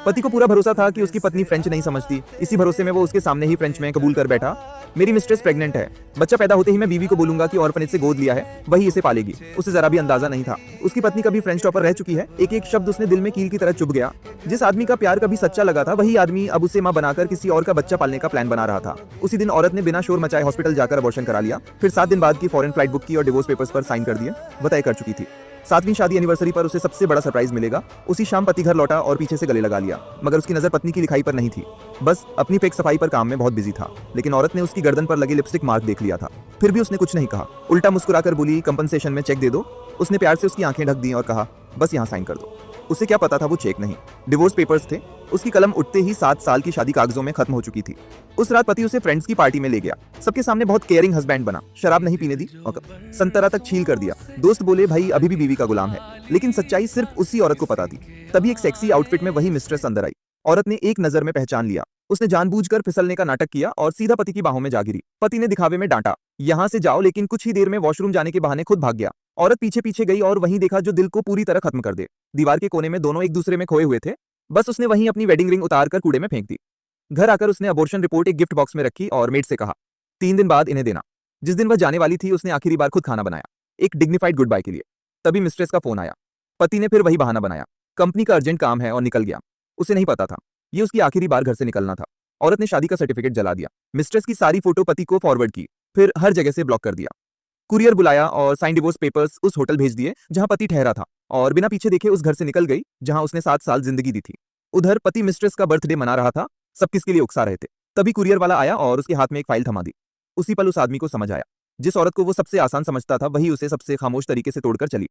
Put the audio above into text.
पति को पूरा भरोसा था कि उसकी पत्नी फ्रेंच नहीं समझती। इसी भरोसे में वो उसके सामने ही फ्रेंच में कबूल कर बैठा, मेरी मिस्ट्रेस प्रेग्नेंट है, बच्चा पैदा होते ही मैं बीवी को बोलूंगा कि ऑर्फनेज से गोद लिया है, वही इसे पालेगी। उसे जरा भी अंदाजा नहीं था उसकी पत्नी कभी फ्रेंच टॉपर रह चुकी है। एक एक शब्द उसने दिल में कील की तरह चुभ गया। जिस आदमी का प्यार कभी सच्चा लगा था, वही आदमी अब उसे मां बनाकर किसी और का बच्चा पालने का प्लान बना रहा था। उसी दिन औरत ने बिना शोर मचाए हॉस्पिटल जाकर अबॉर्शन करा लिया, फिर 7 दिन बाद की फॉरेन फ्लाइट बुक की और डिवोर्स पेपर्स पर साइन कर दिए। वो तय कर चुकी थी 7वीं शादी एनिवर्सरी पर उसे सबसे बड़ा सरप्राइज मिलेगा। उसी शाम पति घर लौटा और पीछे से गले लगा लिया, मगर उसकी नजर पत्नी की लिखाई पर नहीं थी, बस अपनी फेक सफाई पर काम में बहुत बिजी था। लेकिन औरत ने उसकी गर्दन पर लगे लिपस्टिक मार्क देख लिया था, फिर भी उसने कुछ नहीं कहा, उल्टा मुस्कुराकर बोली, कंपनसेशन में चेक दे दो। उसने प्यार से उसकी आंखें ढक दी और कहा, बस यहाँ साइन कर दो। उसे क्या पता था वो चेक नहीं, डिवोर्स पेपर्स थे। उसकी कलम उठते ही 7 साल की शादी कागजों में खत्म हो चुकी थी। उस रात पति उसे फ्रेंड्स की पार्टी में ले गया, सबके सामने बहुत केयरिंग हस्बैंड बना, शराब नहीं पीने दी और संतरा तक छील कर दिया। दोस्त बोले, भाई अभी भी बीवी का गुलाम है, लेकिन सच्चाई सिर्फ उसी औरत को पता थी। तभी एक सेक्सी आउटफिट में वही मिस्ट्रेस अंदर आई। औरत ने एक नजर में पहचान लिया। उसने जानबूझकर फिसलने का नाटक किया और सीधा पति की बाहों में जा गिरी। पति ने दिखावे में डांटा, यहाँ से जाओ, लेकिन कुछ ही देर में वॉशरूम जाने के बहाने खुद भाग गया। औरत पीछे पीछे गई और वहीं देखा जो दिल को पूरी तरह खत्म कर दे। दीवार के कोने में दोनों एक दूसरे में खोए हुए थे, बस उसने वहीं अपनी वेडिंग रिंग उतार कर कूड़े में फेंक दी। घर आकर उसने अबॉर्शन रिपोर्ट एक गिफ्ट बॉक्स में रखी और मेड से कहा, 3 दिन बाद इन्हें देना। जिस दिन वह जाने वाली थी, उसने आखिरी बार खुद खाना बनाया, एक डिग्निफाइड गुड बाय के लिए। तभी मिस्ट्रेस का फोन आया। पति ने फिर वही बहाना बनाया, कंपनी का अर्जेंट काम है, और निकल गया। उसे नहीं पता था ये उसकी आखिरी बार घर से निकलना था। औरत ने शादी का सर्टिफिकेट जला दिया, मिस्ट्रेस की सारी फोटो पति को फॉरवर्ड की, फिर हर जगह से ब्लॉक कर दिया। कुरियर बुलाया और साइन डिवोर्स पेपर्स उस होटल भेज दिए जहां पति ठहरा था, और बिना पीछे देखे उस घर से निकल गई जहां उसने 7 साल जिंदगी दी थी। उधर पति मिस्ट्रेस का बर्थडे मना रहा था, सब किसके लिए उकसा रहे थे। तभी कुरियर वाला आया और उसके हाथ में एक फाइल थमा दी। उसी पल उस आदमी को समझ आया, जिस औरत को वो सबसे आसान समझता था, वही उसे सबसे खामोश तरीके से तोड़कर चली।